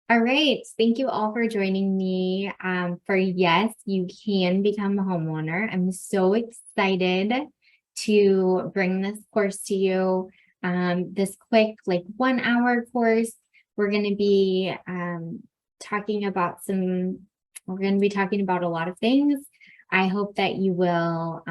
All right. Thank you all for joining me for Yes, You Can Become a Homeowner. I'm so excited to bring this course to you. This quick, like 1 hour course, we're going to be talking about we're going to be talking about a lot of things. I hope that you will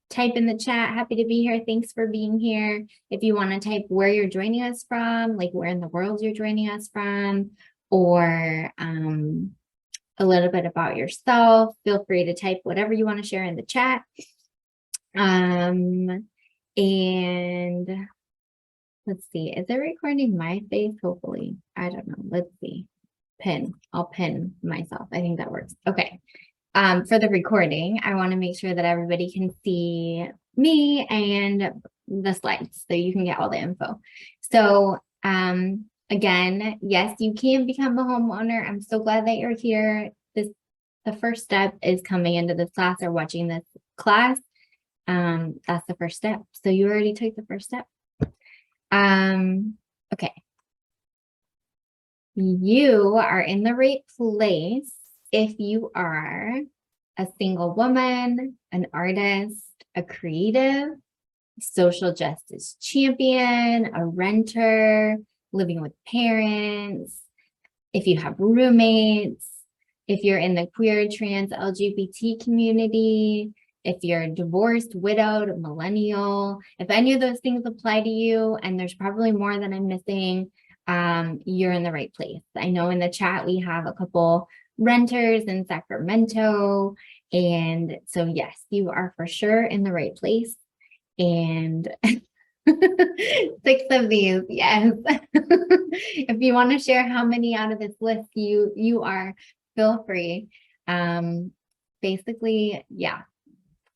type in the chat. Happy to be here. Thanks for being here. If you want to type where you're joining us from, like where in the world you're joining us from, or a little bit about yourself, feel free to type whatever you want to share in the chat. And let's see, is it recording my face? Hopefully, I don't know. Let's see. I'll pin myself. I think that works. Okay. For the recording, I want to make sure that everybody can see me and the slides so you can get all the info. So, again, yes, you can become a homeowner. I'm so glad that you're here. The first step is coming into this class or watching this class. That's the first step. So you already took the first step. Okay. You are in the right place if you are a single woman, an artist, a creative, social justice champion, a renter, living with parents, if you have roommates, if you're in the queer, trans, LGBT community, if you're divorced, widowed, millennial, if any of those things apply to you, and there's probably more that I'm missing, you're in the right place. I know in the chat we have a couple renters in Sacramento, and so yes, you are for sure in the right place. And 6 of these, yes. If you want to share how many out of this list you are, feel free. Basically, yeah,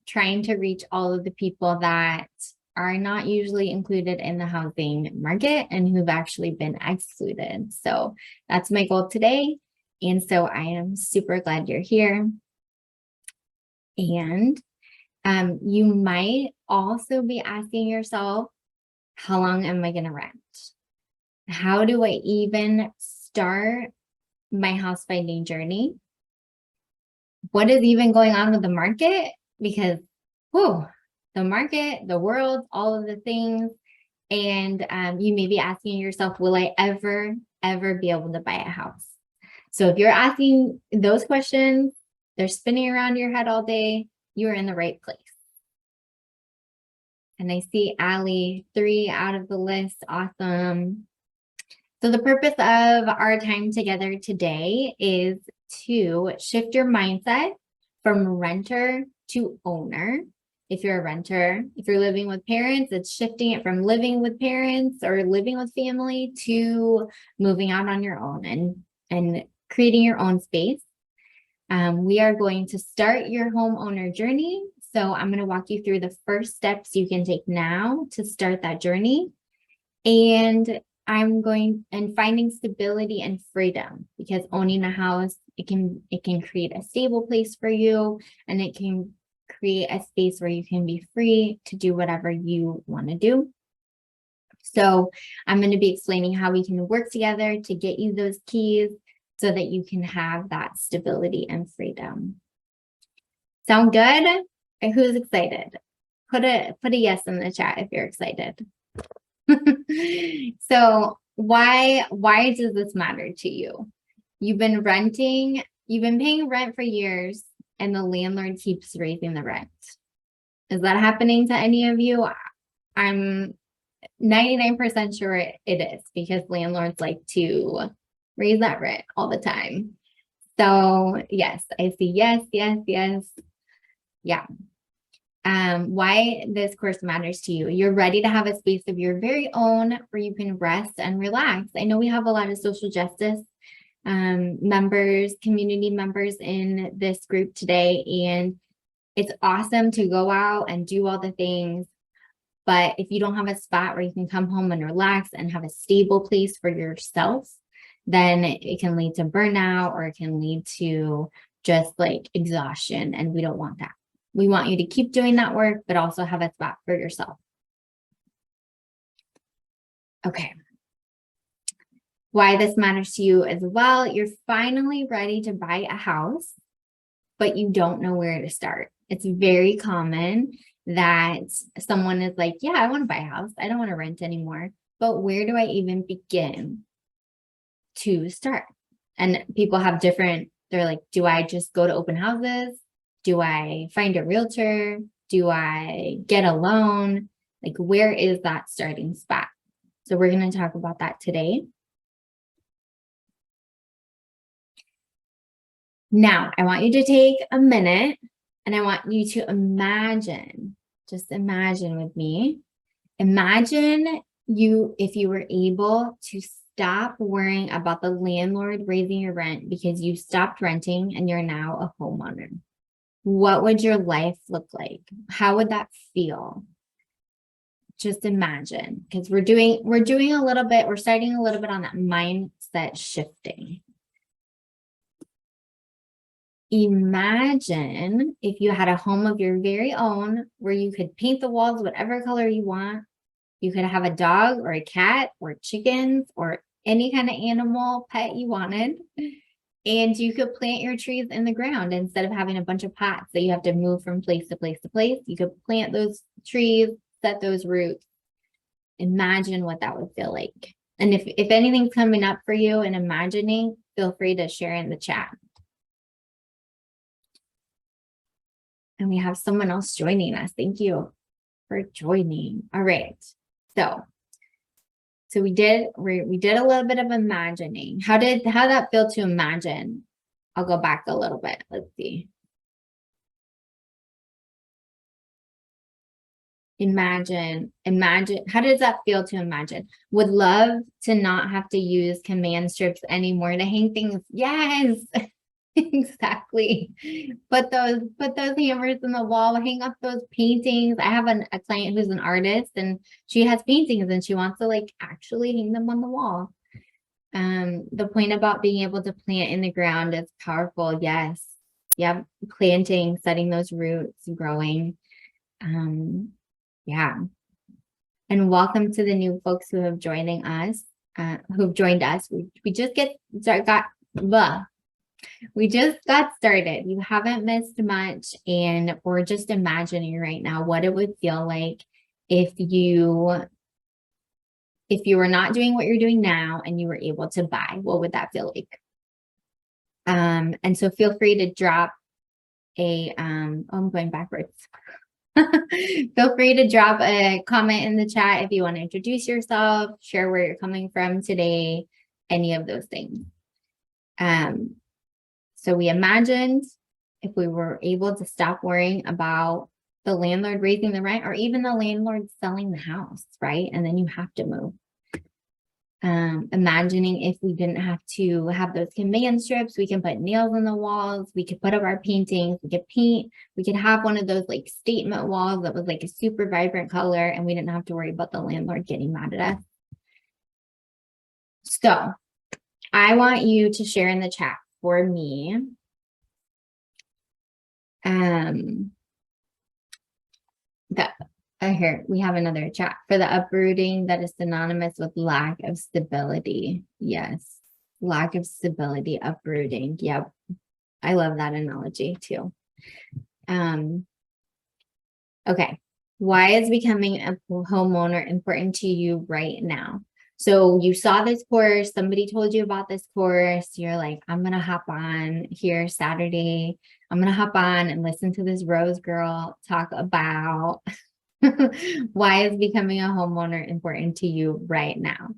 trying to reach all of the people that are not usually included in the housing market and who've actually been excluded. So that's my goal today. And so I am super glad you're here. And you might also be asking yourself, how long am I going to rent? How do I even start my house finding journey? What is even going on with the market? Because, the market, the world, all of the things. And you may be asking yourself, will I ever be able to buy a house? So if you're asking those questions, they're spinning around your head all day, you're in the right place. And I see Allie, 3 out of the list. Awesome. So the purpose of our time together today is to shift your mindset from renter to owner. If you're a renter, if you're living with parents, it's shifting it from living with parents or living with family to moving out on your own and creating your own space. We are going to start your homeowner journey. So I'm going to walk you through the first steps you can take now to start that journey. And finding stability and freedom, because owning a house, it can create a stable place for you, and it can create a space where you can be free to do whatever you want to do. So I'm going to be explaining how we can work together to get you those keys so that you can have that stability and freedom. Sound good? And who's excited? Put a yes in the chat if you're excited. So why does this matter to you? You've been paying rent for years, and the landlord keeps raising the rent. Is that happening to any of you? I'm 99% sure it is, because landlords like to raise that rent all the time. So yes, I see yes. Yeah. Why this course matters to you. You're ready to have a space of your very own where you can rest and relax. I know we have a lot of social justice members, community members in this group today, and it's awesome to go out and do all the things. But if you don't have a spot where you can come home and relax and have a stable place for yourself, then it can lead to burnout, or it can lead to just like exhaustion. And we don't want that. We want you to keep doing that work, but also have a spot for yourself. Okay. why this matters to you as well. You're finally ready to buy a house, but you don't know where to start. It's very common that someone is like, yeah, I want to buy a house. I don't want to rent anymore. But where do I even begin to start? And people have different, they're like, do I just go to open houses? Do I find a realtor? Do I get a loan? Like, where is that starting spot? So we're going to talk about that today. Now, I want you to take a minute and I want you to imagine, just imagine with me. Imagine if you were able to stop worrying about the landlord raising your rent because you stopped renting and you're now a homeowner. What would your life look like? How would that feel? Just imagine, because we're doing a little bit, we're starting a little bit on that mindset shifting. Imagine if you had a home of your very own where you could paint the walls whatever color you want. You could have a dog or a cat or chickens or any kind of animal pet you wanted. And you could plant your trees in the ground instead of having a bunch of pots that you have to move from place to place to place. You could plant those trees, set those roots. Imagine what that would feel like. And if anything's coming up for you and imagining, feel free to share in the chat. And we have someone else joining us. Thank you for joining. All right. So we did a little bit of imagining. How that feel to imagine? I'll go back a little bit. Let's see. Imagine. How does that feel to imagine? Would love to not have to use command strips anymore to hang things. Yes. Exactly. Put those hammers in the wall, hang up those paintings. I have a client who's an artist and she has paintings and she wants to like actually hang them on the wall. The point about being able to plant in the ground is powerful. Yes. Yep. Planting, setting those roots, growing. Yeah. And welcome to the new folks who have joined us. We just got started. You haven't missed much, and we're just imagining right now what it would feel like if you were not doing what you're doing now and you were able to buy. What would that feel like? And so feel free to drop I'm going backwards. Feel free to drop a comment in the chat if you want to introduce yourself, share where you're coming from today, any of those things. So we imagined if we were able to stop worrying about the landlord raising the rent or even the landlord selling the house, right? And then you have to move. Imagining if we didn't have to have those command strips, we can put nails on the walls, we could put up our paintings, we could paint, we could have one of those like statement walls that was like a super vibrant color and we didn't have to worry about the landlord getting mad at us. So I want you to share in the chat for me. Here we have another chat for the uprooting that is synonymous with lack of stability. Yes, lack of stability, uprooting. Yep, I love that analogy too. Okay, why is becoming a homeowner important to you right now? So you saw this course, somebody told you about this course, you're like, I'm gonna hop on here Saturday. I'm gonna hop on and listen to this Rose girl talk about why is becoming a homeowner important to you right now?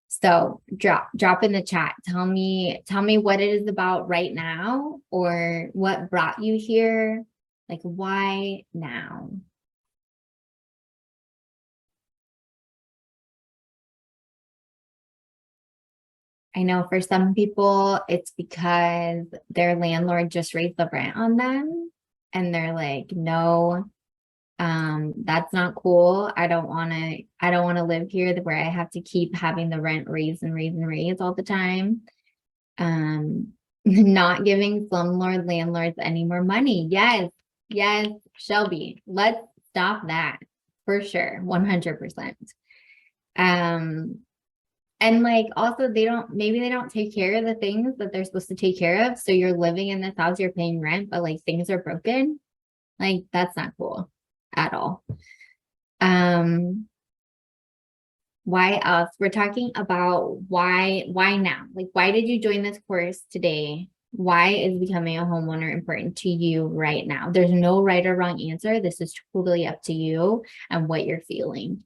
So drop in the chat. Tell me what it is about right now or what brought you here. Like, why now? I know for some people, it's because their landlord just raised the rent on them and they're like, no, that's not cool. I don't want to live here where I have to keep having the rent raise and raise all the time. Not giving slumlord landlords any more money. Yes, Shelby, let's stop that for sure. 100%. And like also maybe they don't take care of the things that they're supposed to take care of. So you're living in this house, you're paying rent, but like things are broken. Like that's not cool at all. Um, why else? We're talking about why now? Like, why did you join this course today? Why is becoming a homeowner important to you right now? There's no right or wrong answer. This is totally up to you and what you're feeling.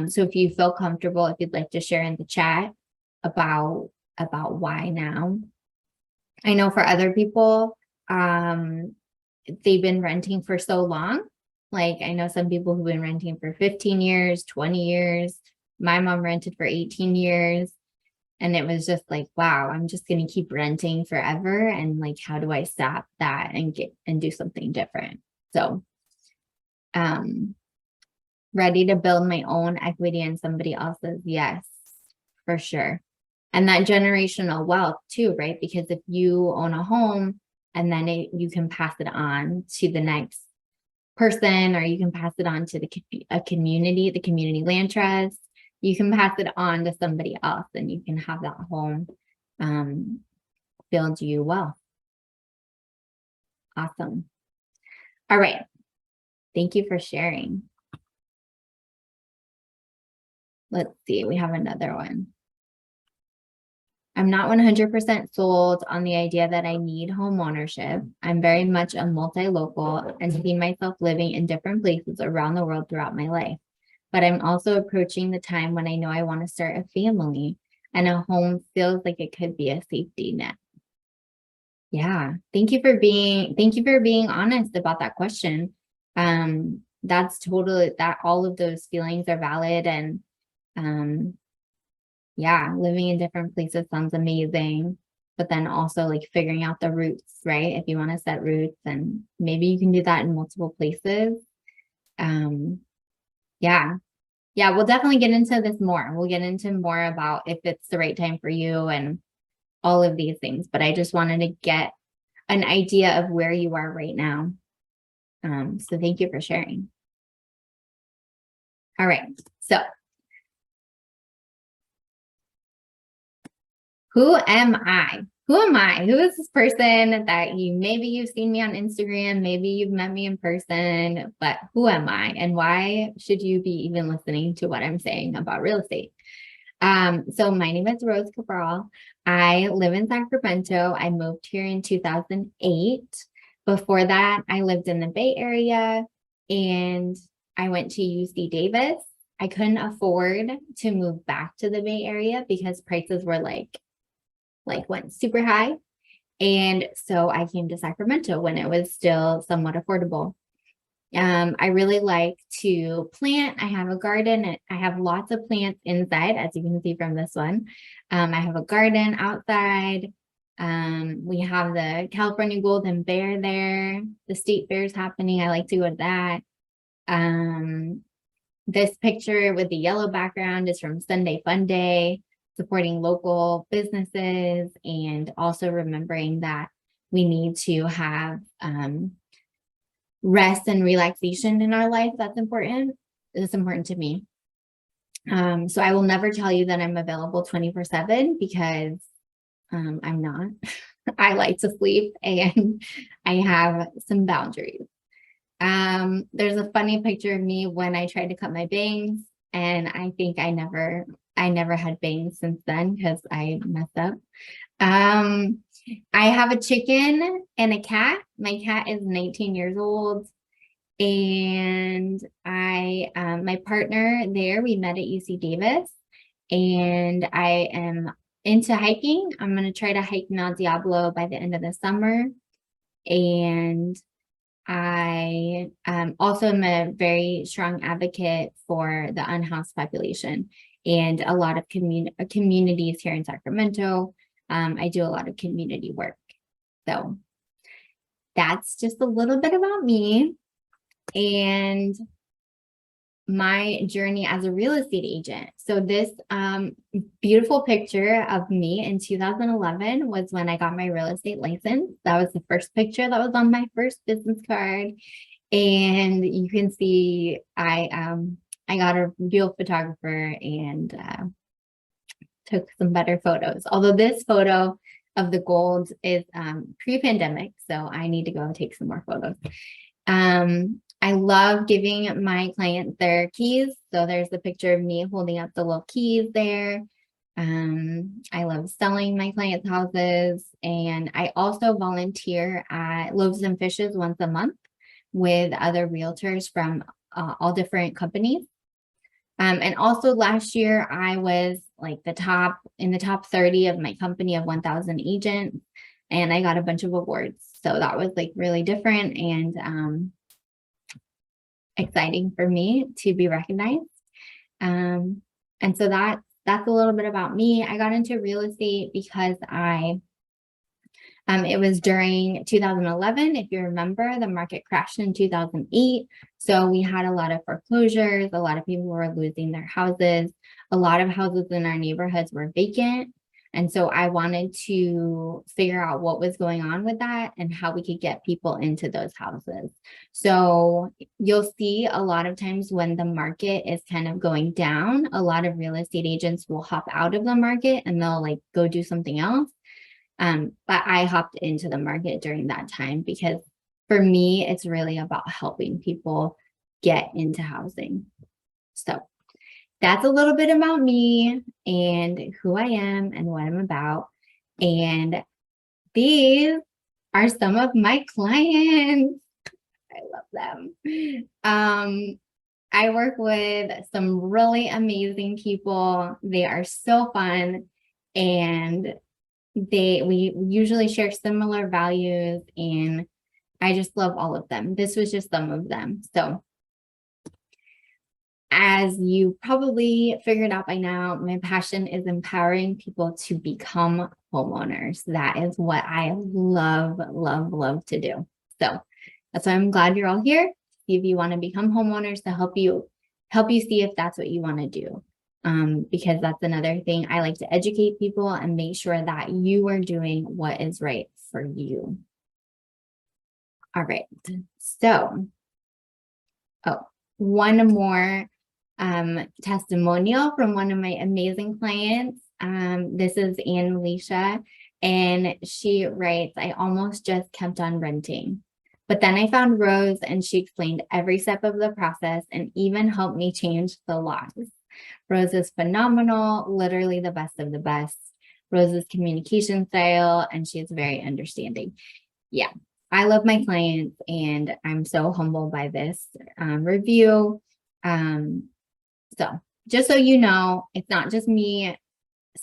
So if you feel comfortable, if you'd like to share in the chat about why now. I know for other people, they've been renting for so long. Like I know some people who've been renting for 15 years, 20 years. My mom rented for 18 years. And it was just like, wow, I'm just going to keep renting forever. And like, how do I stop that and do something different? So, ready to build my own equity in somebody else's. Yes, for sure. And that generational wealth too, right? Because if you own a home and then you can pass it on to the next person, or you can pass it on to the community land trust, you can pass it on to somebody else and you can have that home build you wealth. Awesome. All right. Thank you for sharing. Let's see. We have another one. I'm not 100% sold on the idea that I need home ownership. I'm very much a multi-local and see myself living in different places around the world throughout my life. But I'm also approaching the time when I know I want to start a family, and a home feels like it could be a safety net. Yeah. Thank you for being honest about that question. That's totally that all of those feelings are valid, and yeah, living in different places sounds amazing. But then also like figuring out the roots, right? If you want to set roots, and maybe you can do that in multiple places. Yeah. Yeah, we'll definitely get into this more. We'll get into more about if it's the right time for you and all of these things. But I just wanted to get an idea of where you are right now. So thank you for sharing. All right. So who am I? Who am I? Who is this person that maybe you've seen me on Instagram, maybe you've met me in person, but who am I? And why should you be even listening to what I'm saying about real estate? So my name is Rose Cabral. I live in Sacramento. I moved here in 2008. Before that, I lived in the Bay Area and I went to UC Davis. I couldn't afford to move back to the Bay Area because prices were went super high. And so I came to Sacramento when it was still somewhat affordable. I really like to plant. I have a garden. I have lots of plants inside, as you can see from this one. I have a garden outside. We have the California Golden Bear there. The state fair is happening. I like to go to that. This picture with the yellow background is from Sunday Fun Day, supporting local businesses and also remembering that we need to have rest and relaxation in our life. That's important. It's important to me. So I will never tell you that I'm available 24/7 because I'm not. I like to sleep and I have some boundaries. There's a funny picture of me when I tried to cut my bangs, and I think I never had bangs since then because I messed up. I have a chicken and a cat. My cat is 19 years old. And my partner there, we met at UC Davis, and I am into hiking. I'm going to try to hike Mount Diablo by the end of the summer. And I also am a very strong advocate for the unhoused population and a lot of communities here in Sacramento. I do a lot of community work. So that's just a little bit about me and my journey as a real estate agent. So this beautiful picture of me in 2011 was when I got my real estate license. That was the first picture that was on my first business card. And you can see I got a real photographer and took some better photos. Although this photo of the gold is pre-pandemic, so I need to go take some more photos. I love giving my clients their keys. So there's the picture of me holding up the little keys there. I love selling my clients' houses, and I also volunteer at Loaves and Fishes once a month with other realtors from all different companies. And also last year I was like in the top 30 of my company of 1,000 agents, and I got a bunch of awards. So that was like really different and exciting for me to be recognized. And so that's a little bit about me. I got into real estate because it was during 2011. If you remember, the market crashed in 2008. So we had a lot of foreclosures. A lot of people were losing their houses. A lot of houses in our neighborhoods were vacant. And so I wanted to figure out what was going on with that and how we could get people into those houses. So you'll see a lot of times when the market is kind of going down, a lot of real estate agents will hop out of the market and they'll like go do something else. But I hopped into the market during that time because for me, it's really about helping people get into housing. So that's a little bit about me and who I am and what I'm about. And these are some of my clients. I love them. I work with some really amazing people. They are so fun, and we usually share similar values, and I just love all of them. This was just some of them. So as you probably figured out by now, my passion is empowering people to become homeowners. That is what I love, love, love to do. So that's why I'm glad you're all here. See if you want to become homeowners, to help you see if that's what you want to do. Because that's another thing. I like to educate people and make sure that you are doing what is right for you. All right. So, one more testimonial from one of my amazing clients. This is Ann Alicia, and she writes, I almost just kept on renting. But then I found Rose, and she explained every step of the process and even helped me change the laws. Rose is phenomenal, literally the best of the best. Rose's communication style, and she is very understanding. Yeah, I love my clients, and I'm so humbled by this review. So just so you know, it's not just me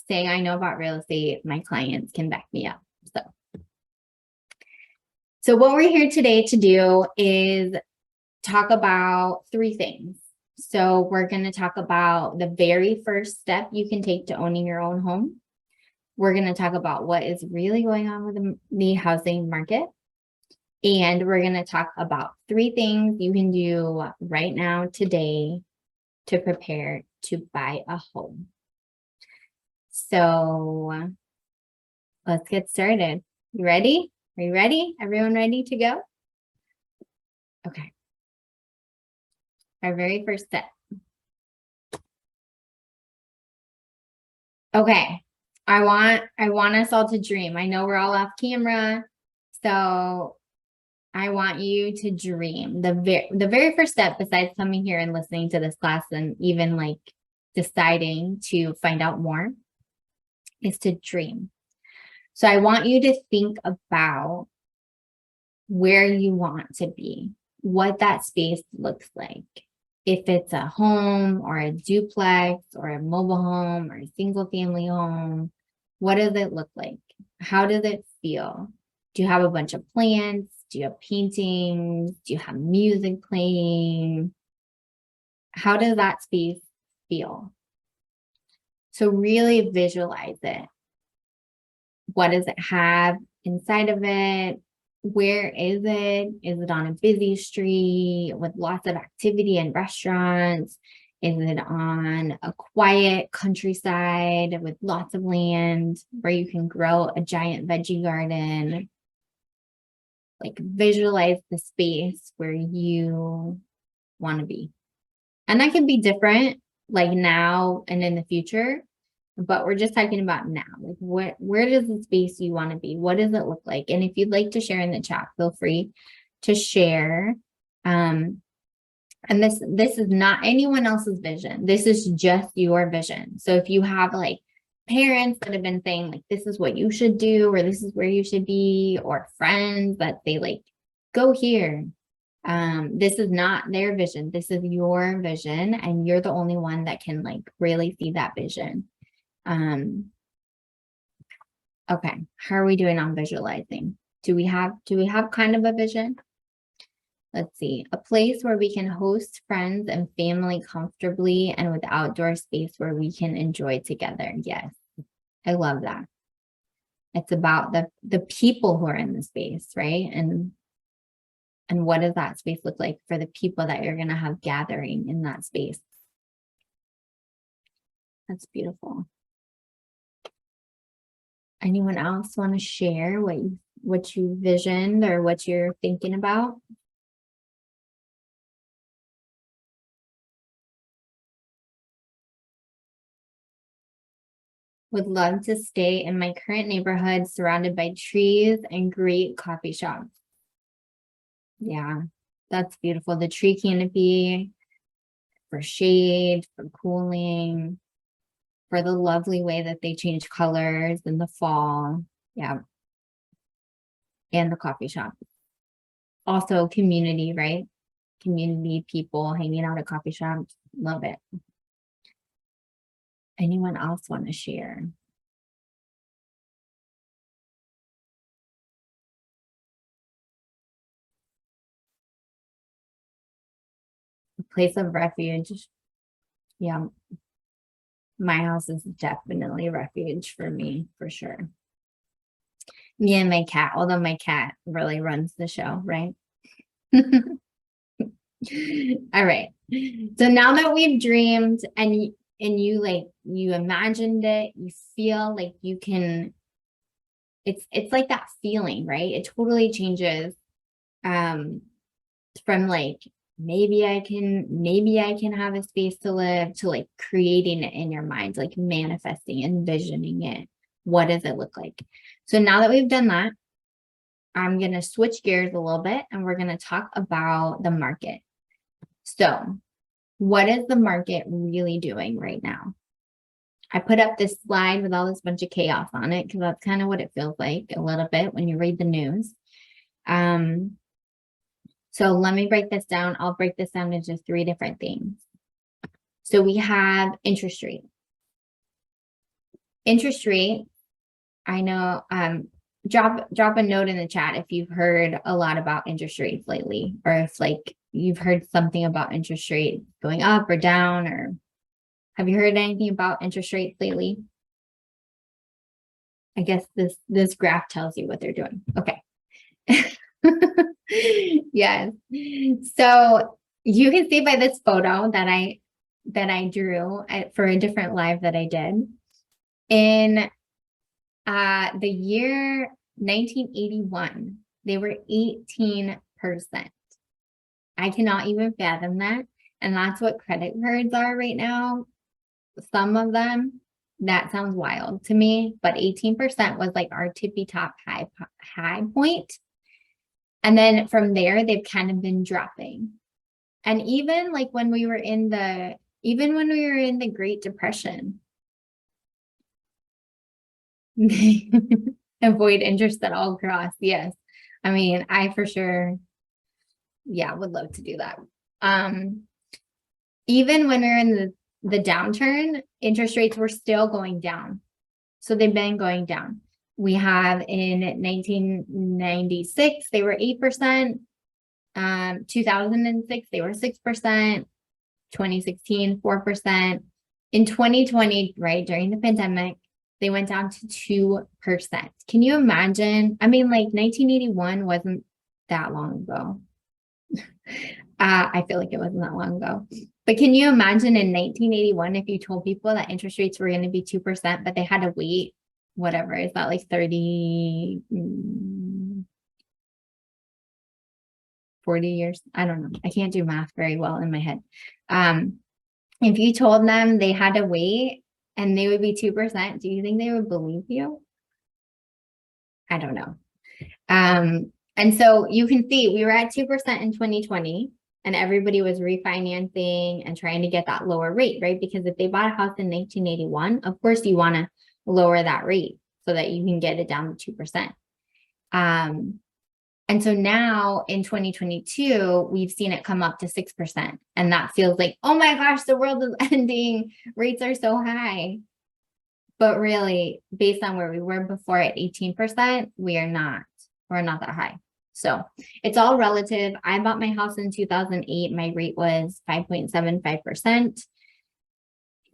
saying I know about real estate. My clients can back me up. So what we're here today to do is talk about three things. So we're going to talk about the very first step you can take to owning your own home. We're going to talk about what is really going on with the housing market. And we're going to talk about three things you can do right now today to prepare to buy a home. So let's get started. You ready? Are you ready? Everyone ready to go? Okay. Our very first step. Okay. I want us all to dream. I know we're all off camera, so I want you to dream. The very first step, besides coming here and listening to this class and even like deciding to find out more, is to dream. So I want you to think about where you want to be, what that space looks like. If it's a home or a duplex or a mobile home or a single family home, what does it look like? How does it feel? Do you have a bunch of plants? Do you have paintings? Do you have music playing? How does that space feel? So really visualize it. What does it have inside of it? Where is it? Is it on a busy street with lots of activity and restaurants? Is it on a quiet countryside with lots of land where you can grow a giant veggie garden? Like visualize the space where you want to be. And that can be different, like now and in the future. but we're just talking about now. Like where does the space you want to be? What does it look like? And if you'd like to share in the chat, feel free to share. And this is not anyone else's vision. This is just your vision. So if you have like parents that have been saying like, this is what you should do, or this is where you should be, or friends that they like, go here. This is not their vision. This is your vision, and you're the only one that can like really see that vision. Okay. How are we doing on visualizing? Do we have kind of a vision? Let's see, a place where we can host friends and family comfortably and with outdoor space where we can enjoy together. Yes, I love that. It's about the people who are in the space, right? And what does that space look like for the people that you're going to have gathering in that space? That's beautiful. Anyone else want to share what you visioned or what you're thinking about? Would love to stay in my current neighborhood surrounded by trees and great coffee shops. Yeah, that's beautiful. The tree canopy for shade, for cooling, for the lovely way that they change colors in the fall. Yeah. And the coffee shop. Also community, right? Community people hanging out at coffee shops. Love it. Anyone else want to share? A place of refuge. Yeah. My house is definitely a refuge for me, for sure. Me and my cat, although my cat really runs the show, right? All right. So now that we've dreamed and you like you imagined it, you feel like you can, it's like that feeling, right? It totally changes from like maybe I can have a space to live to like creating it in your mind, like manifesting, envisioning it. What does it look like? So now that we've done that, I'm going to switch gears a little bit and we're going to talk about the market. So what is the market really doing right now? I put up this slide with all this bunch of chaos on it because that's kind of what it feels like a little bit when you read the news. So let me break this down. I'll break this down into 3 different things. So we have interest rate. Interest rate, I know, drop a note in the chat if you've heard a lot about interest rates lately, or if like you've heard something about interest rate going up or down, or have you heard anything about interest rates lately? I guess this graph tells you what they're doing. Okay. Yes. So you can see by this photo that I drew for a different live that I did in the year 1981, they were 18%. I cannot even fathom that. And that's what credit cards are right now. Some of them, that sounds wild to me, but 18% was like our tippy top high point. And then from there, they've kind of been dropping. And even like when we were in the Great Depression, avoid interest at all costs. Yes. I mean, I for sure, yeah, would love to do that. Even when we're in the downturn, interest rates were still going down. So they've been going down. We have in 1996, they were 8%. 2006, they were 6%. 2016, 4%. In 2020, right, during the pandemic, they went down to 2%. Can you imagine? I mean, like 1981 wasn't that long ago. I feel like it wasn't that long ago. But can you imagine in 1981 if you told people that interest rates were going to be 2%, but they had to wait, whatever, is that like 30, 40 years? I don't know. I can't do math very well in my head. If you told them they had to wait and they would be 2%, do you think they would believe you? I don't know. And so you can see we were at 2% in 2020 and everybody was refinancing and trying to get that lower rate, right? Because if they bought a house in 1981, of course you want to lower that rate so that you can get it down to 2%. And so now in 2022, we've seen it come up to 6%. And that feels like, oh my gosh, the world is ending. Rates are so high. But really, based on where we were before at 18%, we're not that high. So it's all relative. I bought my house in 2008. My rate was 5.75%.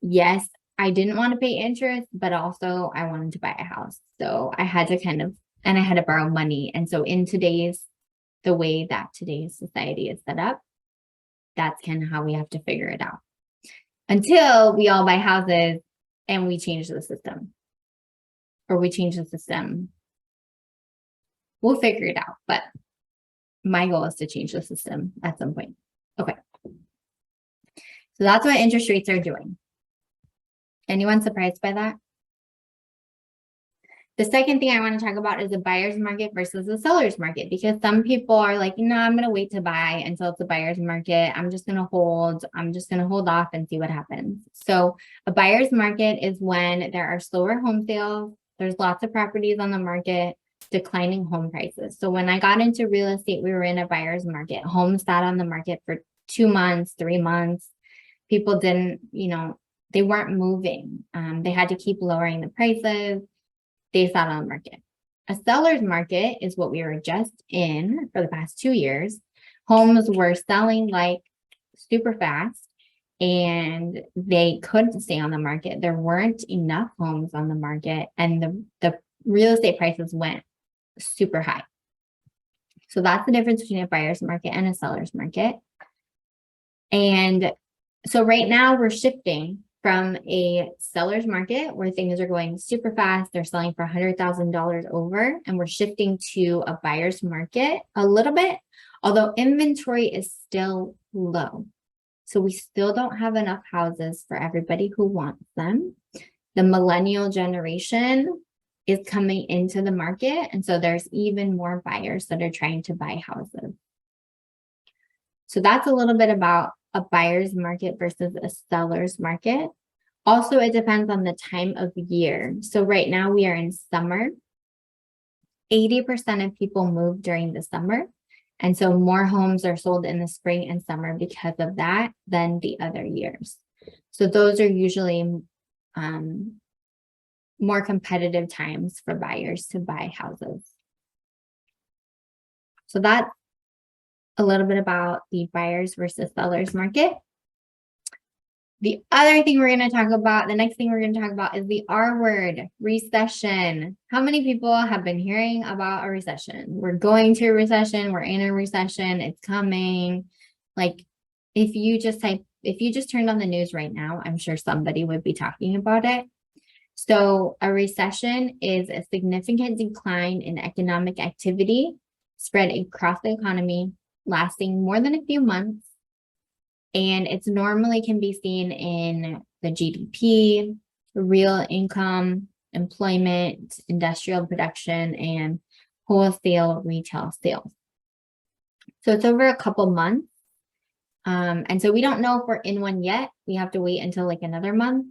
Yes, I didn't want to pay interest, but also I wanted to buy a house. So I had to and I had to borrow money. And so in the way that today's society is set up, that's kind of how we have to figure it out. Until we all buy houses and we change the system. Or we change the system. We'll figure it out. But my goal is to change the system at some point. Okay. So that's what interest rates are doing. Anyone surprised by that? The second thing I want to talk about is the buyer's market versus the seller's market, because some people are like, no, I'm going to wait to buy until it's a buyer's market. I'm just going to hold off and see what happens. So a buyer's market is when there are slower home sales. There's lots of properties on the market, declining home prices. So when I got into real estate, we were in a buyer's market. Homes sat on the market for 2 months, 3 months. People didn't, they weren't moving. They had to keep lowering the prices. They sat on the market. A seller's market is what we were just in for the past 2 years. Homes were selling like super fast and they couldn't stay on the market. There weren't enough homes on the market and the real estate prices went super high. So that's the difference between a buyer's market and a seller's market. And so right now we're shifting from a seller's market where things are going super fast. They're selling for $100,000 over, and we're shifting to a buyer's market a little bit, although inventory is still low. So we still don't have enough houses for everybody who wants them. The millennial generation is coming into the market, and so there's even more buyers that are trying to buy houses. So that's a little bit about a buyer's market versus a seller's market. Also, it depends on the time of year. So right now we are in summer. 80% of people move during the summer. And so more homes are sold in the spring and summer because of that than the other years. So those are usually more competitive times for buyers to buy houses. So that's a little bit about the buyers versus sellers market. The other thing we're going to talk about, the next thing we're going to talk about is the R word, recession. How many people have been hearing about a recession? We're going to a recession. We're in a recession. It's coming. Like if you just turned on the news right now, I'm sure somebody would be talking about it. So a recession is a significant decline in economic activity spread across the economy, lasting more than a few months. And it's normally can be seen in the GDP, real income, employment, industrial production, and wholesale retail sales. So it's over a couple months. And so we don't know if we're in one yet. We have to wait until like another month.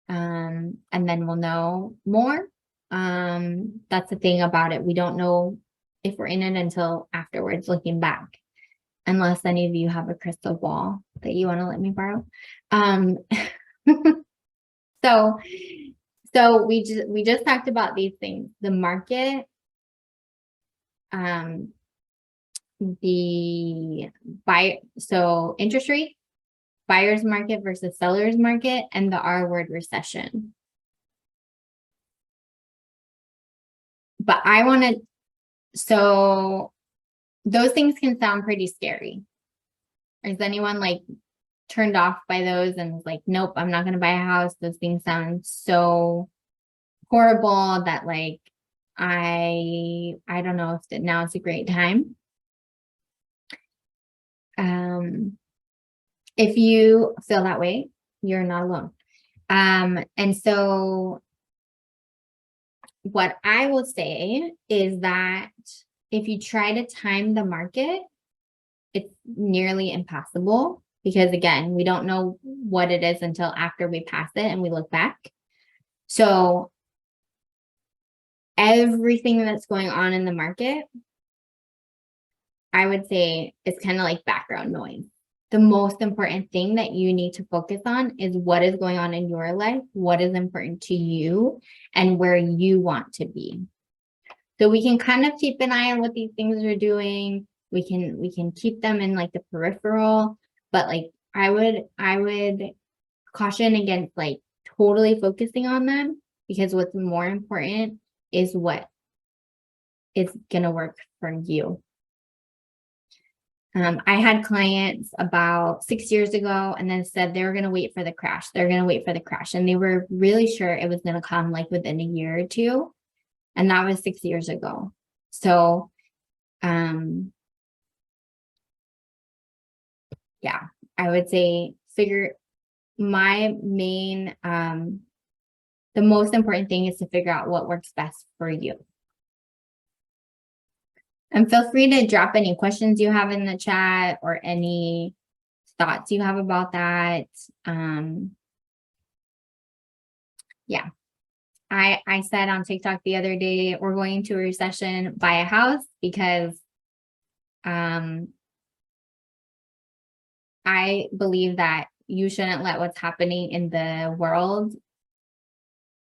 And then we'll know more. That's the thing about it. We don't know if we're in it until afterwards, looking back. Unless any of you have a crystal ball that you want to let me borrow. So we just talked about these things. The market, so interest rate, buyer's market versus seller's market, and the R word, recession. But so those things can sound pretty scary. Is anyone like turned off by those and was like, nope, I'm not going to buy a house? Those things sound so horrible that like, I don't know if now it's a great time. If you feel that way, you're not alone. And so what I will say is that if you try to time the market, it's nearly impossible because, again, we don't know what it is until after we pass it and we look back. So everything that's going on in the market, I would say, is kind of like background noise. The most important thing that you need to focus on is what is going on in your life, what is important to you, and where you want to be. So we can kind of keep an eye on what these things are doing. We can keep them in like the peripheral, but like I would caution against like totally focusing on them, because what's more important is what is going to work for you. I had clients about 6 years ago and then said they were going to wait for the crash. They're going to wait for the crash. And they were really sure it was going to come like within a year or two. And that was 6 years ago. So, yeah, I would say my main, the most important thing is to figure out what works best for you. And feel free to drop any questions you have in the chat or any thoughts you have about that. Yeah. I said on TikTok the other day, we're going into a recession, buy a house, because I believe that you shouldn't let what's happening in the world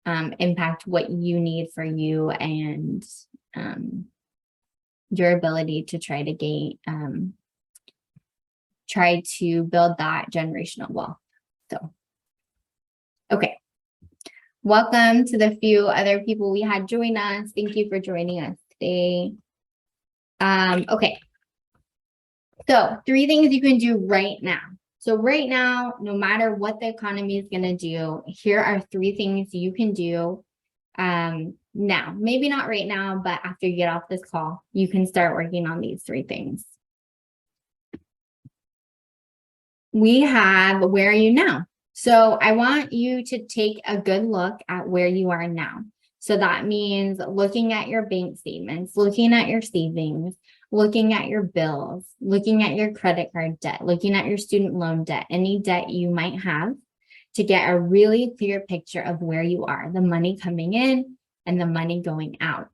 impact what you need for you and your ability to try to build that generational wealth. So, okay. Welcome to the few other people we had join us. Thank you for joining us today. Okay. So 3 things you can do right now. So right now, no matter what the economy is going to do, here are 3 things you can do now. Maybe not right now, but after you get off this call, you can start working on these 3 things. We have, where are you now? So I want you to take a good look at where you are now. So that means looking at your bank statements, looking at your savings, looking at your bills, looking at your credit card debt, looking at your student loan debt, any debt you might have, to get a really clear picture of where you are, the money coming in and the money going out.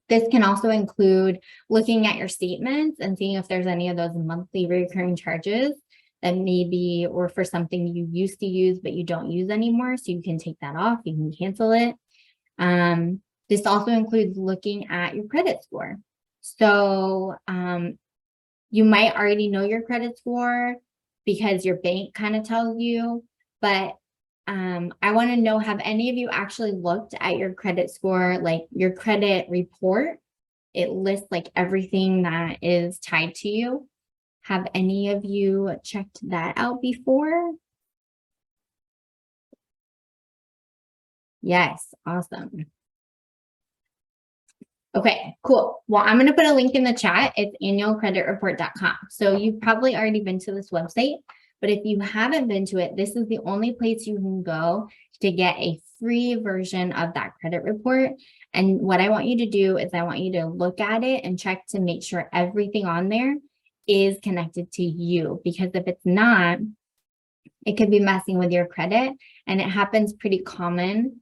This can also include looking at your statements and seeing if there's any of those monthly recurring charges that maybe, or for something you used to use but you don't use anymore, so you can take that off, you can cancel it. This also includes looking at your credit score. So you might already know your credit score because your bank kind of tells you, but I want to know, have any of you actually looked at your credit score, like your credit report? It lists like everything that is tied to you. Have any of you checked that out before? Yes, awesome. Okay, cool. Well, I'm going to put a link in the chat. It's annualcreditreport.com. So you've probably already been to this website, but if you haven't been to it, this is the only place you can go to get a free version of that credit report. And what I want you to do is I want you to look at it and check to make sure everything on there is connected to you, because if it's not, it could be messing with your credit. And it happens pretty often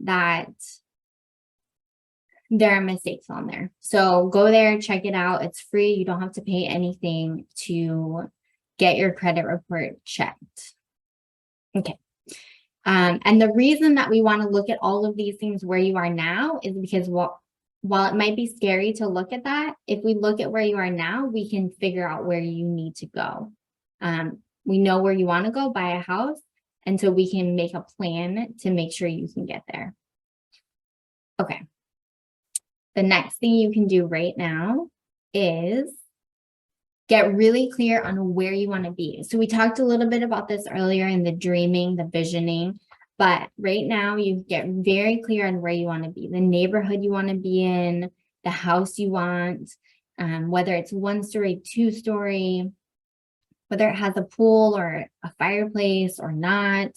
that there are mistakes on there. So go there, check it out. It's free. You don't have to pay anything to get your credit report checked. Okay. And the reason that we want to look at all of these things where you are now is because while it might be scary to look at that, if we look at where you are now, we can figure out where you need to go. We know where you want to go, buy a house, and so we can make a plan to make sure you can get there. Okay. The next thing you can do right now is get really clear on where you want to be. So we talked a little bit about this earlier in the dreaming, the visioning, but right now you get very clear on where you want to be, the neighborhood you want to be in, the house you want, whether it's 1 story, 2 story, whether it has a pool or a fireplace or not.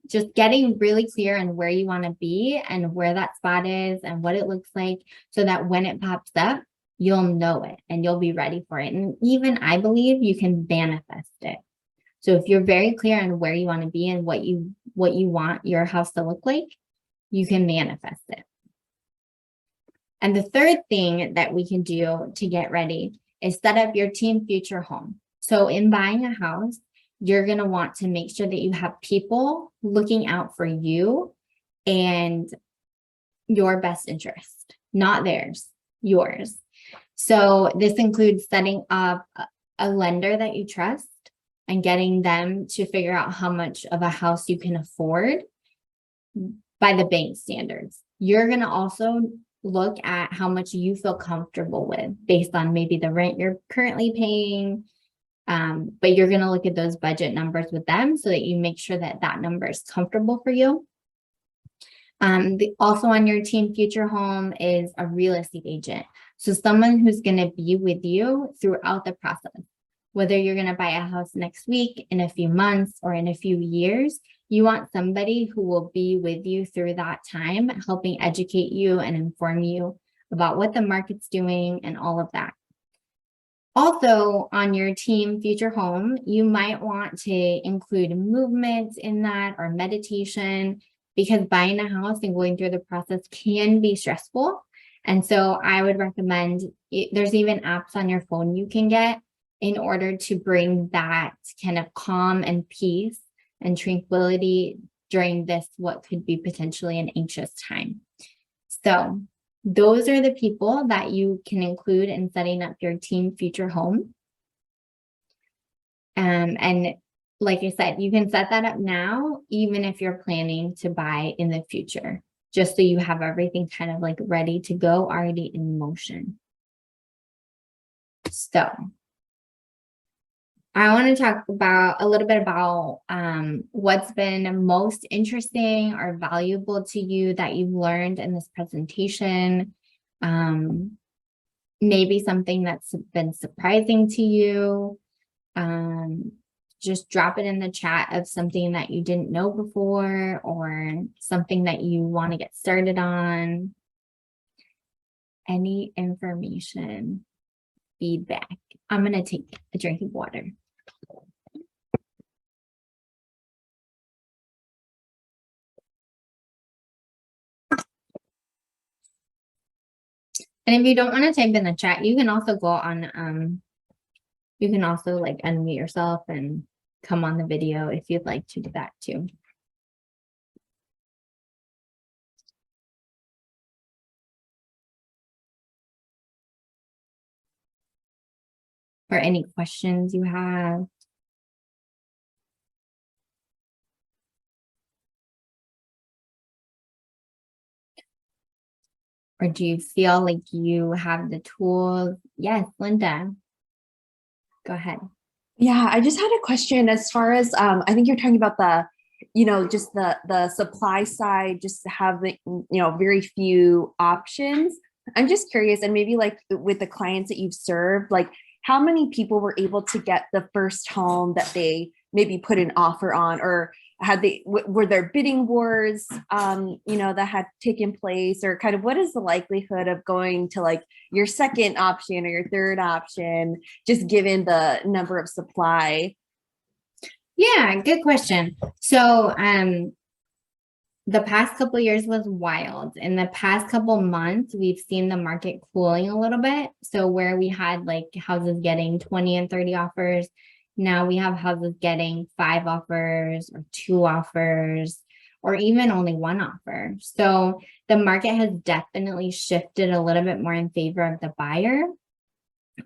Just getting really clear on where you want to be and where that spot is and what it looks like, so that when it pops up, you'll know it and you'll be ready for it. And even I believe you can manifest it. So if you're very clear on where you want to be and what you want your house to look like, you can manifest it. And the third thing that we can do to get ready is set up your team future home. So in buying a house, you're going to want to make sure that you have people looking out for you and your best interest, not theirs, yours. So this includes setting up a lender that you trust and getting them to figure out how much of a house you can afford by the bank standards. You're going to also look at how much you feel comfortable with based on maybe the rent you're currently paying. But you're going to look at those budget numbers with them so that you make sure that that number is comfortable for you. Also on your team future home is a real estate agent. So someone who's going to be with you throughout the process. Whether you're going to buy a house next week, in a few months, or in a few years, you want somebody who will be with you through that time, helping educate you and inform you about what the market's doing and all of that. Also, on your team future home, you might want to include movement in that or meditation, because buying a house and going through the process can be stressful. And so I would recommend, there's even apps on your phone you can get in order to bring that kind of calm and peace and tranquility during this, what could be potentially an anxious time. So those are the people that you can include in setting up your team future home. And like I said, you can set that up now, even if you're planning to buy in the future, just so you have everything kind of like ready to go, already in motion. So I want to talk about a little bit about what's been most interesting or valuable to you that you've learned in this presentation. Maybe something that's been surprising to you. Just drop it in the chat of something that you didn't know before or something that you want to get started on. Any information, feedback. I'm going to take a drink of water. And if you don't want to type in the chat, you can also go on, you can also like unmute yourself and come on the video if you'd like to do that too. Or any questions you have. Or do you feel like you have the tools? Yes, Linda, go ahead. Yeah, I just had a question as far as I think you're talking about the, just the supply side, just having, very few options. I'm just curious, and maybe like with the clients that you've served, like how many people were able to get the first home that they maybe put an offer on, or were there bidding wars, that had taken place, or kind of what is the likelihood of going to like your second option or your third option, just given the number of supply? Yeah, good question. So, the past couple of years was wild. In the past couple months, we've seen the market cooling a little bit. So where we had like houses getting 20 and 30 offers, now we have houses getting 5 offers or 2 offers, or even only 1 offer. So the market has definitely shifted a little bit more in favor of the buyer.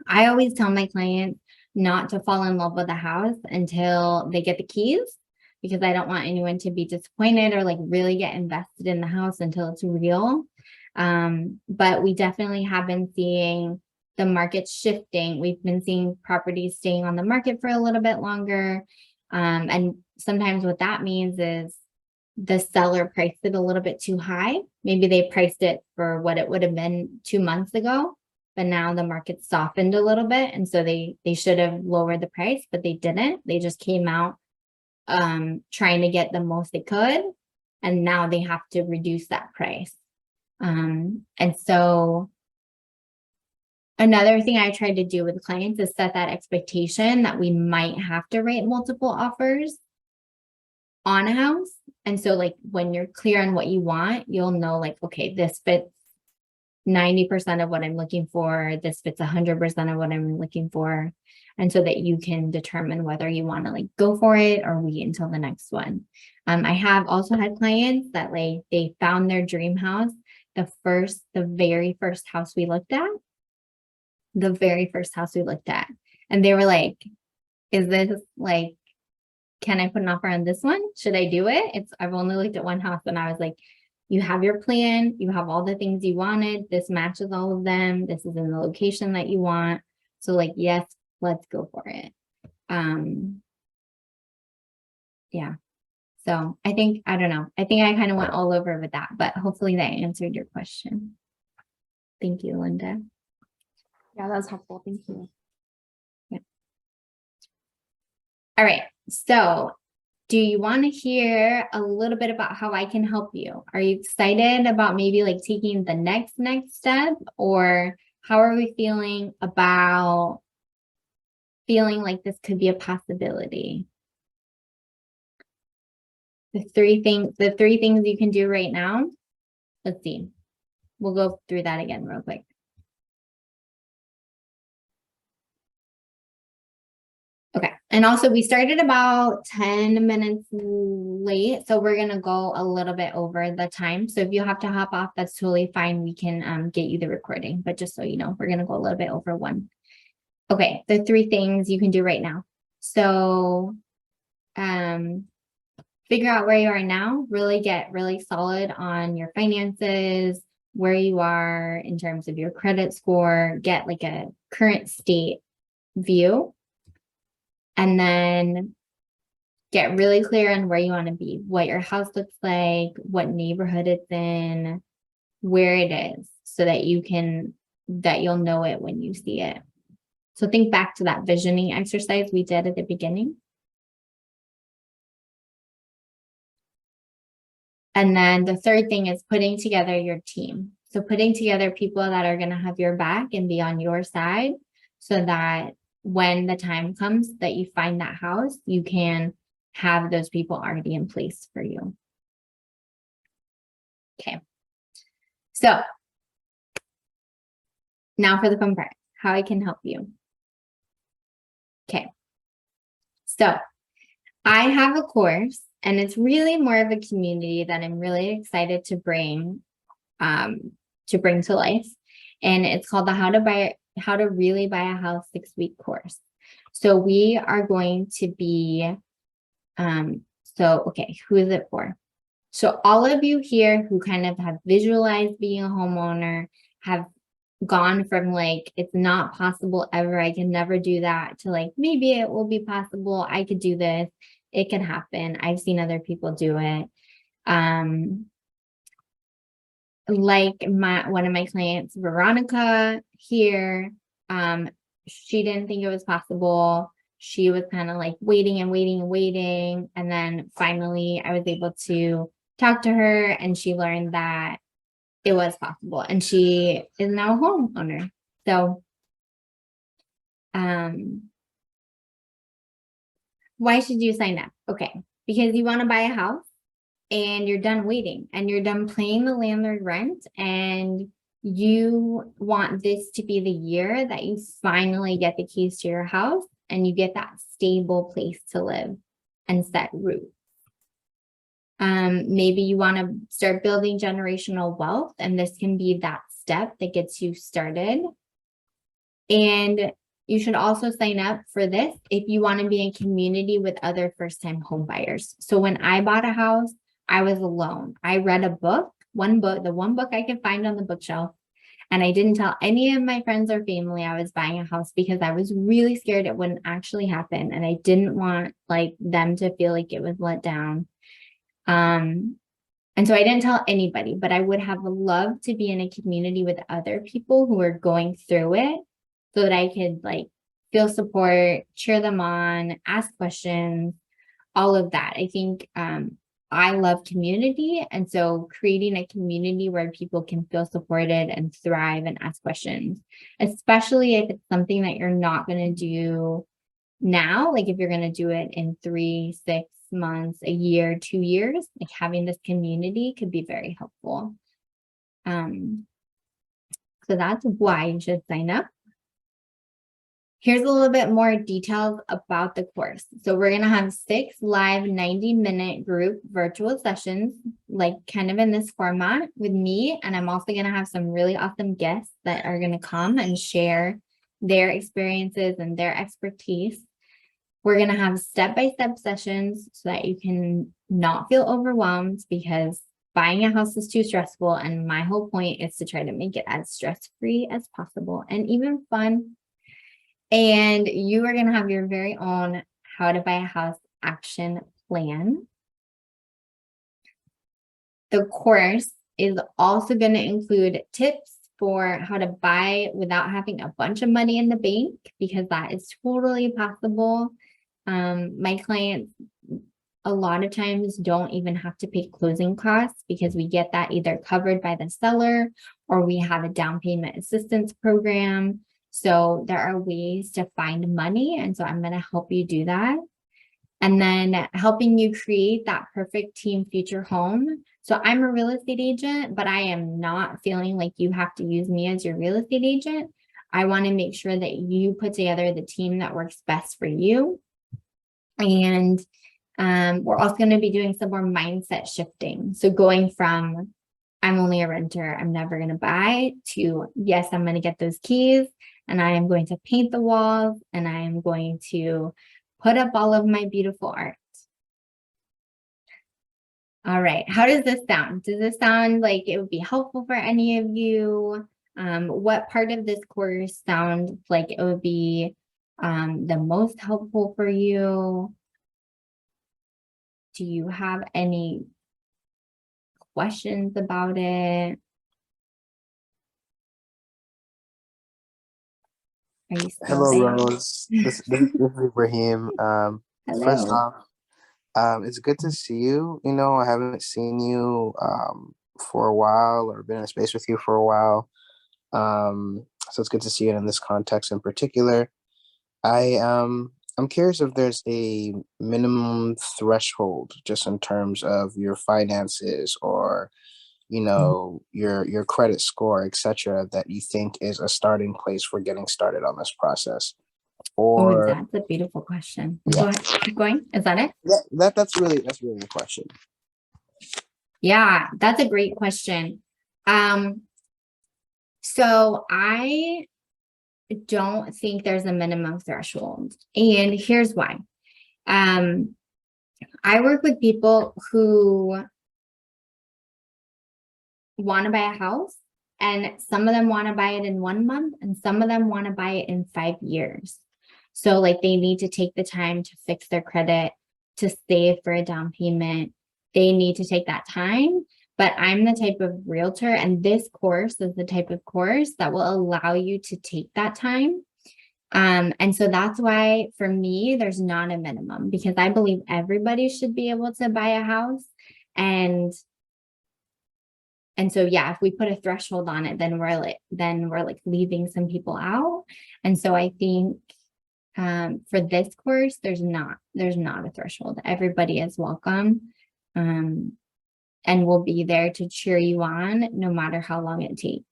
I always tell my clients not to fall in love with a house until they get the keys, because I don't want anyone to be disappointed or like really get invested in the house until it's real. But we definitely have been seeing the market shifting. We've been seeing properties staying on the market for a little bit longer. And sometimes what that means is the seller priced it a little bit too high. Maybe they priced it for what it would have been 2 months ago, but now the market softened a little bit. And so they should have lowered the price, but they didn't. They just came out trying to get the most they could. And now they have to reduce that price. And so another thing I try to do with clients is set that expectation that we might have to write multiple offers on a house. And so like when you're clear on what you want, you'll know like, okay, this fits 90% of what I'm looking for. This fits 100% of what I'm looking for. And so that you can determine whether you want to like go for it or wait until the next one. I have also had clients that like they found their dream house. The very first house we looked at. And they were like, is this like, can I put an offer on this one? Should I do it? I've only looked at one house and I was like, you have your plan, you have all the things you wanted. This matches all of them. This is in the location that you want. So like, yes, let's go for it. Yeah. So I think I kind of went all over with that, but hopefully that answered your question. Thank you, Linda. Yeah, that was helpful. Thank you. Yeah. All right. So do you want to hear a little bit about how I can help you? Are you excited about maybe like taking the next step, or how are we feeling about feeling like this could be a possibility? The three things you can do right now. Let's see. We'll go through that again real quick. Okay. And also we started about 10 minutes late, so we're going to go a little bit over the time. So if you have to hop off, that's totally fine. We can get you the recording, but just so you know, we're going to go a little bit over one. Okay. The three things you can do right now. So, figure out where you are now, really get really solid on your finances, where you are in terms of your credit score, get like a current state view. And then get really clear on where you want to be, what your house looks like, what neighborhood it's in, where it is, so that you'll know it when you see it. So think back to that visioning exercise we did at the beginning. And then the third thing is putting together your team. So putting together people that are going to have your back and be on your side, so that when the time comes that you find that house, you can have those people already in place for you. Okay. So now for the fun part, how I can help you. Okay. So I have a course, and it's really more of a community that I'm really excited to bring to life. And it's called the How to Really Buy a House 6-week course. So we are going to be, okay, who is it for? So all of you here who kind of have visualized being a homeowner, have gone from like, it's not possible ever, I can never do that, to like, maybe it will be possible, I could do this, it can happen, I've seen other people do it. Like one of my clients, Veronica here, she didn't think it was possible. She was kind of like waiting. And then finally I was able to talk to her, and she learned that it was possible, and she is now a homeowner. So, why should you sign up? Okay. Because you want to buy a house and you're done waiting and you're done paying the landlord rent, and you want this to be the year that you finally get the keys to your house and you get that stable place to live and set roots. Maybe you want to start building generational wealth, and this can be that step that gets you started. And you should also sign up for this if you want to be in community with other first-time home buyers. So when I bought a house, I was alone. I read the one book I could find on the bookshelf. And I didn't tell any of my friends or family I was buying a house, because I was really scared it wouldn't actually happen. And I didn't want like them to feel like it was let down. And And so I didn't tell anybody, but I would have loved to be in a community with other people who are going through it so that I could like feel support, cheer them on, ask questions, all of that. I think I love community. And so creating a community where people can feel supported and thrive and ask questions, especially if it's something that you're not going to do now, like if you're going to do it in 3, 6 months, a year, 2 years, like having this community could be very helpful. So that's why you should sign up. Here's a little bit more details about the course. So we're going to have 6 live 90-minute group virtual sessions, like kind of in this format with me. And I'm also going to have some really awesome guests that are going to come and share their experiences and their expertise. We're going to have step-by-step sessions so that you can not feel overwhelmed, because buying a house is too stressful. And my whole point is to try to make it as stress-free as possible and even fun. And you are going to have your very own how to buy a house action plan. The course is also going to include tips for how to buy without having a bunch of money in the bank, because that is totally possible. My clients a lot of times don't even have to pay closing costs because we get that either covered by the seller or we have a down payment assistance program. So there are ways to find money. And so I'm going to help you do that. And then helping you create that perfect team future home. So I'm a real estate agent, but I am not feeling like you have to use me as your real estate agent. I want to make sure that you put together the team that works best for you. And we're also going to be doing some more mindset shifting. So going from I'm only a renter, I'm never going to buy, to yes, I'm going to get those keys and I am going to paint the walls and I am going to put up all of my beautiful art. All right. How does this sound? Does this sound like it would be helpful for any of you? What part of this course sounds like it would be the most helpful for you? Do you have any questions about it? Are you still Hello, there? Rose. This is Ibrahim. First Hello. off, it's good to see you. I haven't seen you for a while or been in a space with you for a while. So it's good to see you in this context in particular. I'm curious if there's a minimum threshold just in terms of your finances or your credit score, etc., that you think is a starting place for getting started on this process. Oh, Or that's a beautiful question. Go yeah, ahead. Keep going. Is that it? that's really the question. Yeah, that's a great question. Um, so I don't think there's a minimum threshold. And here's why. Um, I work with people who want to buy a house, and some of them want to buy it in 1 month, and some of them want to buy it in 5 years. So like they need to take the time to fix their credit, to save for a down payment. They need to take that time. But I'm the type of realtor, and this course is the type of course that will allow you to take that time. And so that's why for me, there's not a minimum, because I believe everybody should be able to buy a house. And so, yeah, if we put a threshold on it, then we're like leaving some people out. And so I think for this course, there's not a threshold. Everybody is welcome. And we'll be there to cheer you on no matter how long it takes.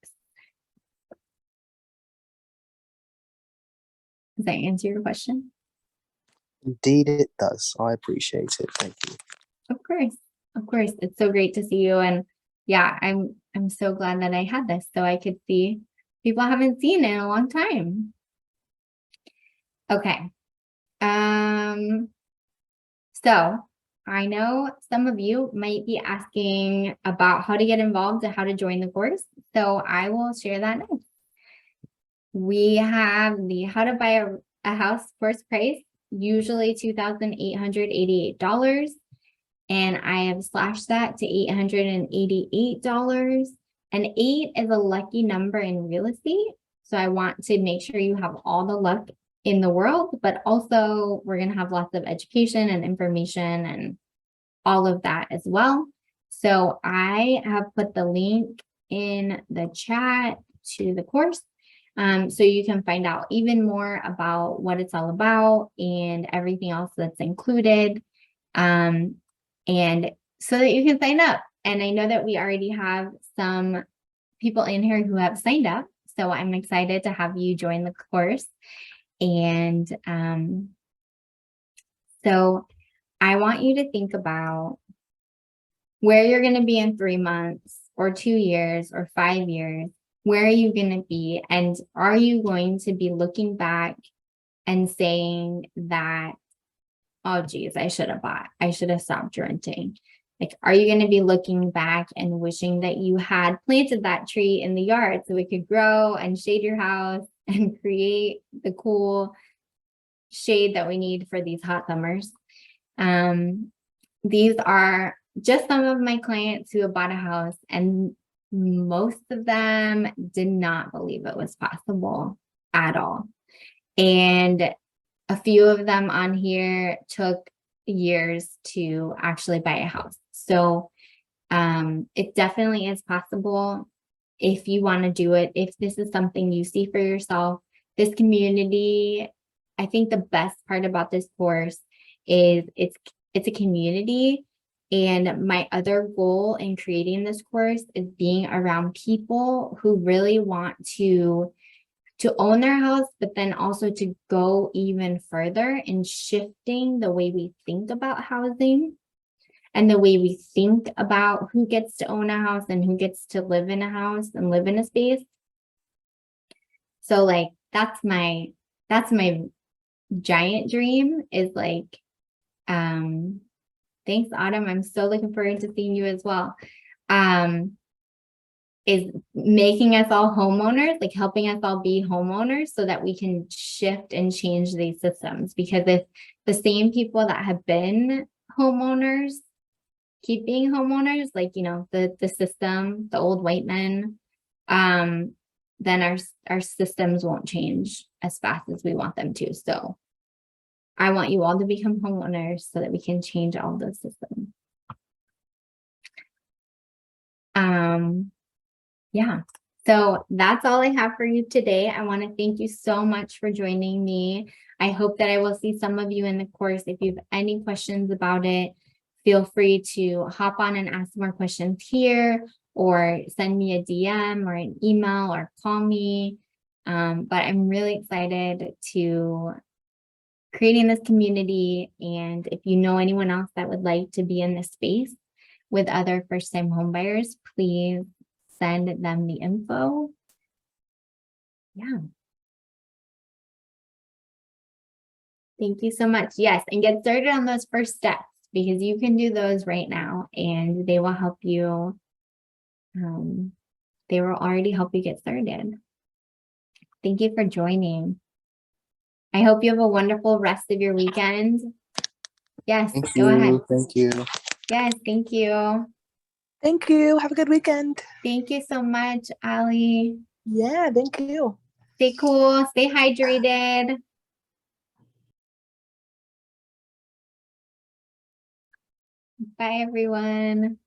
Does that answer your question? Indeed, it does. I appreciate it. Thank you. Of course. Of course. It's so great to see you. And yeah, I'm so glad that I had this so I could see people I haven't seen in a long time. Okay. So I know some of you might be asking about how to get involved and how to join the course. So I will share that now. We have the how to buy a house course price, usually $2,888. and I have slashed that to $888. And 8 is a lucky number in real estate. So I want to make sure you have all the luck in the world, but also we're going to have lots of education and information and all of that as well. So I have put the link in the chat to the course. So you can find out even more about what it's all about and everything else that's included. And so that you can sign up. And I know that we already have some people in here who have signed up. So I'm excited to have you join the course. And so I want you to think about where you're going to be in 3 months or 2 years or 5 years. Where are you going to be? And are you going to be looking back and saying that, oh, geez, I should have bought. I should have stopped renting. Like, are you going to be looking back and wishing that you had planted that tree in the yard so it could grow and shade your house and create the cool shade that we need for these hot summers? These are just some of my clients who have bought a house, and most of them did not believe it was possible at all. And a few of them on here took years to actually buy a house. So it definitely is possible if you want to do it. If this is something you see for yourself, this community, I think the best part about this course is it's a community. And my other goal in creating this course is being around people who really want to own their house, but then also to go even further in shifting the way we think about housing and the way we think about who gets to own a house and who gets to live in a house and live in a space. So like, that's my giant dream, is like, thanks, Autumn. I'm so looking forward to seeing you as well. Is making us all homeowners, like helping us all be homeowners so that we can shift and change these systems. Because if the same people that have been homeowners keep being homeowners, like, you know, the system, the old white men, then our systems won't change as fast as we want them to. So I want you all to become homeowners so that we can change all those systems. Yeah, so that's all I have for you today. I want to thank you so much for joining me. I hope that I will see some of you in the course. If you have any questions about it, feel free to hop on and ask more questions here, or send me a DM or an email or call me. But I'm really excited to creating this community. And if you know anyone else that would like to be in this space with other first-time homebuyers, please send them the info. Yeah. Thank you so much. Yes, and get started on those first steps, because you can do those right now and they will help you. They will already help you get started. Thank you for joining. I hope you have a wonderful rest of your weekend. Yes, go ahead. Thank you. Yes, thank you. Thank you. Have a good weekend. Thank you so much, Ali. Yeah, thank you. Stay cool, stay hydrated. Bye, everyone.